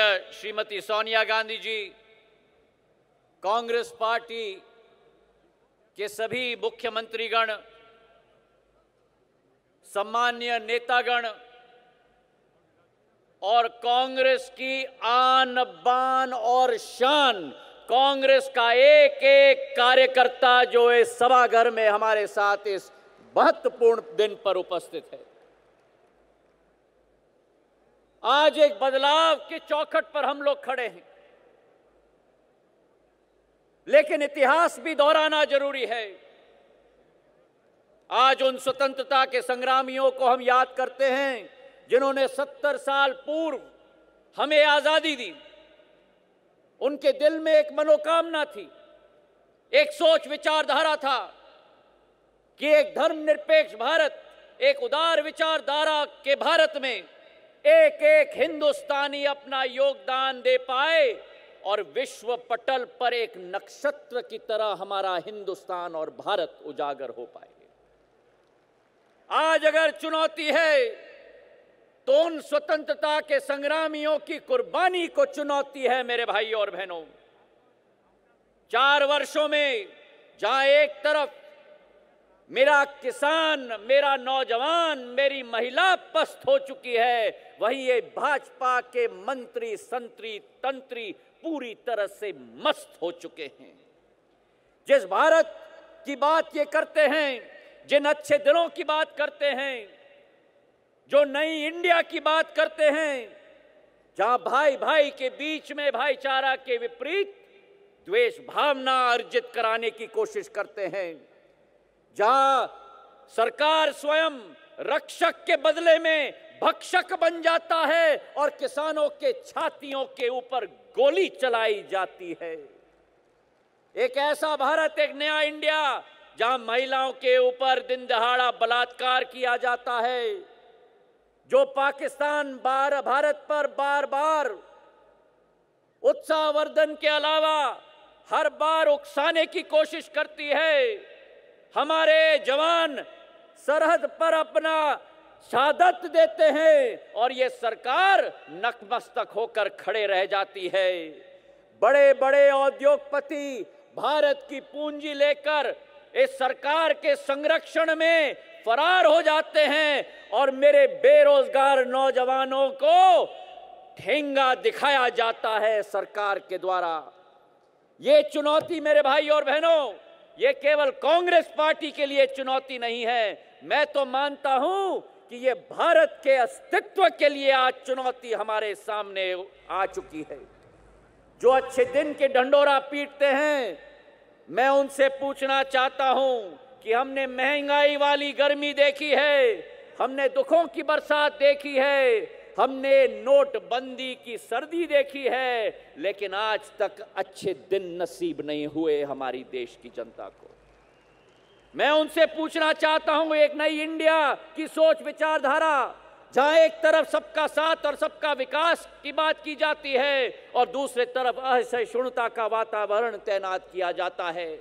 Shrimati Sonia Gandhi ji, Congress party के सभी मुख्यमंत्रीगण, सम्मान्य नेतागण और कांग्रेस की आन बान और शान, कांग्रेस का एक एक कार्यकर्ता जो इस सभागार में हमारे साथ इस महत्वपूर्ण दिन पर उपस्थित है। आज एक बदलाव के चौखट पर हम लोग खड़े हैं, लेकिन इतिहास भी दोहराना जरूरी है। आज उन स्वतंत्रता के संग्रामियों को हम याद करते हैं जिन्होंने 70 साल पूर्व हमें आजादी दी। उनके दिल में एक मनोकामना थी, एक सोच विचारधारा था कि एक धर्मनिरपेक्ष भारत, एक उदार विचारधारा के भारत में एक एक हिंदुस्तानी अपना योगदान दे पाए और विश्व पटल पर एक नक्षत्र की तरह हमारा हिंदुस्तान और भारत उजागर हो पाए। आज अगर चुनौती है तो उन स्वतंत्रता के संग्रामियों की कुर्बानी को चुनौती है। मेरे भाइयों और बहनों, 4 वर्षों में जहां एक तरफ मेरा किसान, मेरा नौजवान, मेरी महिला पस्त हो चुकी है, वहीं ये भाजपा के मंत्री, संतरी, तंत्री पूरी तरह से मस्त हो चुके हैं। जिस भारत की बात ये करते हैं, जिन अच्छे दिनों की बात करते हैं, जो नई इंडिया की बात करते हैं, जहां भाई भाई के बीच में भाईचारा के विपरीत द्वेष भावना अर्जित कराने की कोशिश करते हैं, जहां सरकार स्वयं रक्षक के बदले में भक्षक बन जाता है और किसानों के छातियों के ऊपर गोली चलाई जाती है। एक ऐसा भारत, एक नया इंडिया जहां महिलाओं के ऊपर दिन दहाड़ा बलात्कार किया जाता है, जो पाकिस्तान भारत पर बार बार उत्साहवर्धन के अलावा हर बार उकसाने की कोशिश करती है। हमारे जवान सरहद पर अपना शहादत देते हैं और ये सरकार नतमस्तक होकर खड़े रह जाती है। बड़े बड़े उद्योगपति भारत की पूंजी लेकर इस सरकार के संरक्षण में फरार हो जाते हैं और मेरे बेरोजगार नौजवानों को ठेंगा दिखाया जाता है सरकार के द्वारा। ये चुनौती मेरे भाई और बहनों, ये केवल कांग्रेस पार्टी के लिए चुनौती नहीं है। मैं तो मानता हूं कि ये भारत के अस्तित्व के लिए आज चुनौती हमारे सामने आ चुकी है। जो अच्छे दिन के ढंढोरा पीटते हैं, मैं उनसे पूछना चाहता हूं कि हमने महंगाई वाली गर्मी देखी है, हमने दुखों की बरसात देखी है, हमने नोटबंदी की सर्दी देखी है, लेकिन आज तक अच्छे दिन नसीब नहीं हुए हमारी देश की जनता को। मैं उनसे पूछना चाहता हूं, एक नई इंडिया की सोच विचारधारा, जहां एक तरफ सबका साथ और सबका विकास की बात की जाती है और दूसरे तरफ असहिष्णुता का वातावरण तैनात किया जाता है,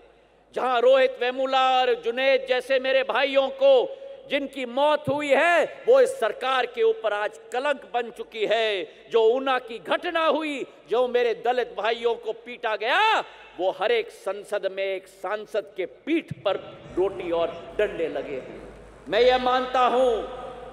जहां रोहित वेमुला और जुनैद जैसे मेरे भाइयों को जिनकी मौत हुई है वो इस सरकार के ऊपर आज कलंक बन चुकी है। जो ऊना की घटना हुई, जो मेरे दलित भाइयों को पीटा गया, वो हर एक संसद में एक सांसद के पीठ पर रोटी और डंडे लगे हैं। मैं ये मानता हूं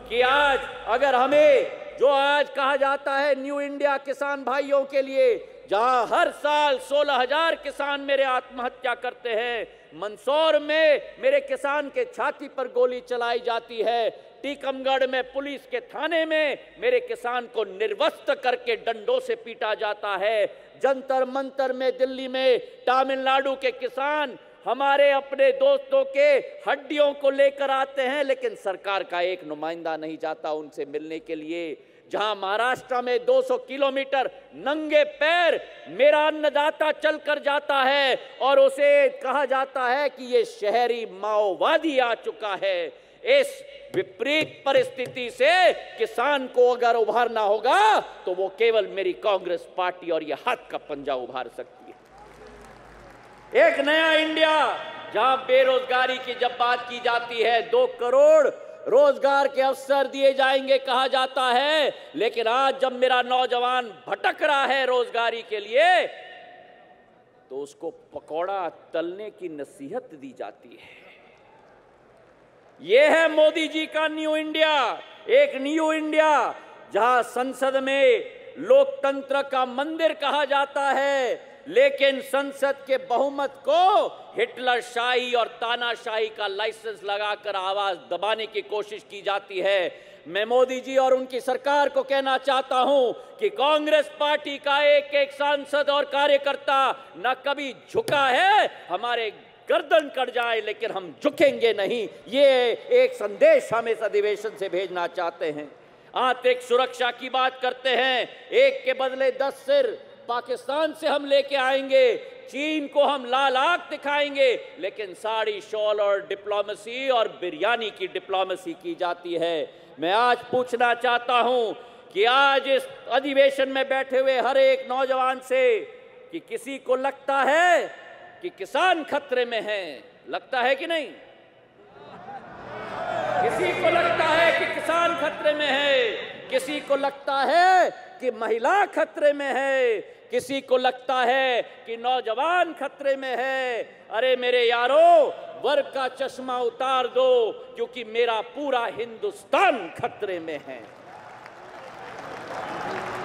कि आज अगर हमें जो आज कहा जाता है न्यू इंडिया किसान भाइयों के लिए, जहां हर साल 16,000 किसान मेरे आत्महत्या करते हैं, मंदसौर में मेरे किसान के छाती पर गोली चलाई जाती है, टीकमगढ़ में पुलिस के थाने में मेरे किसान को निर्वस्त्र करके डंडों से पीटा जाता है, जंतर मंतर में दिल्ली में तमिलनाडु के किसान हमारे अपने दोस्तों के हड्डियों को लेकर आते हैं, लेकिन सरकार का एक नुमाइंदा नहीं जाता उनसे मिलने के लिए। जहां महाराष्ट्र में 200 किलोमीटर नंगे पैर मेरा अन्नदाता चलकर जाता है और उसे कहा जाता है कि ये शहरी माओवादी आ चुका है। इस विपरीत परिस्थिति से किसान को अगर उभारना होगा तो वो केवल मेरी कांग्रेस पार्टी और ये हाथ का पंजा उभार सकती है। एक नया इंडिया, जहां बेरोजगारी की जब बात की जाती है, 2 करोड़ रोजगार के अवसर दिए जाएंगे कहा जाता है, लेकिन आज जब मेरा नौजवान भटक रहा है रोजगारी के लिए तो उसको पकौड़ा तलने की नसीहत दी जाती है। यह है मोदी जी का न्यू इंडिया, एक न्यू इंडिया जहां संसद में लोकतंत्र का मंदिर कहा जाता है, लेकिन संसद के बहुमत को हिटलर शाही और तानाशाही का लाइसेंस लगाकर आवाज दबाने की कोशिश की जाती है। मैं मोदी जी और उनकी सरकार को कहना चाहता हूं कि कांग्रेस पार्टी का एक एक सांसद और कार्यकर्ता न कभी झुका है, हमारे गर्दन कट जाए लेकिन हम झुकेंगे नहीं। ये एक संदेश हम इस अधिवेशन से भेजना चाहते हैं। आंतरिक सुरक्षा की बात करते हैं, एक के बदले 10 सिर पाकिस्तान से हम लेके आएंगे, चीन को हम लाल आंख दिखाएंगे, लेकिन साड़ी शॉल और डिप्लोमेसी और बिरयानी की डिप्लोमेसी की जाती है। मैं आज पूछना चाहता हूं कि आज इस अधिवेशन में बैठे हुए हर एक नौजवान से कि किसी को लगता है कि किसान खतरे में है? लगता है कि नहीं? किसी को लगता है कि किसान खतरे में है, किसी को लगता है कि महिला खतरे में है, किसी को लगता है कि नौजवान खतरे में है। अरे मेरे यारों, वर्ग का चश्मा उतार दो, क्योंकि मेरा पूरा हिंदुस्तान खतरे में है।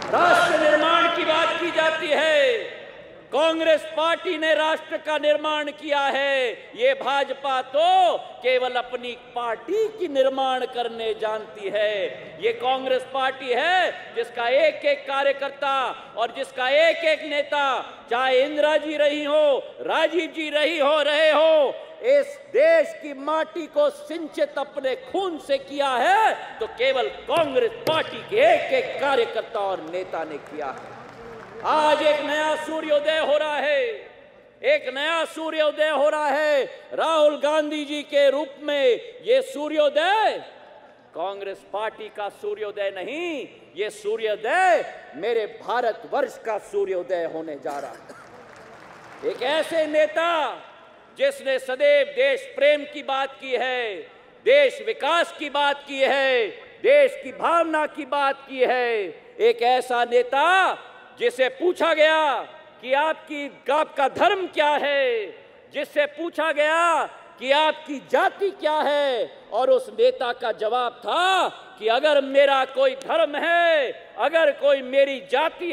राष्ट्र निर्माण की बात की जाती है, कांग्रेस पार्टी ने राष्ट्र का निर्माण किया है। ये भाजपा तो केवल अपनी पार्टी की निर्माण करने जानती है। ये कांग्रेस पार्टी है जिसका एक एक कार्यकर्ता और जिसका एक एक नेता, चाहे इंदिरा जी रही हो, राजीव जी रहे हो, इस देश की माटी को सिंचित अपने खून से किया है, तो केवल कांग्रेस पार्टी के एक एक कार्यकर्ता और नेता ने किया है। आज एक नया सूर्योदय हो रहा है, एक नया सूर्योदय हो रहा है राहुल गांधी जी के रूप में। ये सूर्योदय कांग्रेस पार्टी का सूर्योदय नहीं, ये सूर्योदय मेरे भारतवर्ष का सूर्योदय होने जा रहा है। एक ऐसे नेता जिसने सदैव देश प्रेम की बात की है, देश विकास की बात की है, देश की भावना की बात की है। एक ऐसा नेता जिसे पूछा गया कि आपका धर्म क्या है, जिससे पूछा गया कि आपकी जाति क्या है, और उस नेता का जवाब था कि अगर मेरा कोई धर्म है, अगर कोई मेरी जाति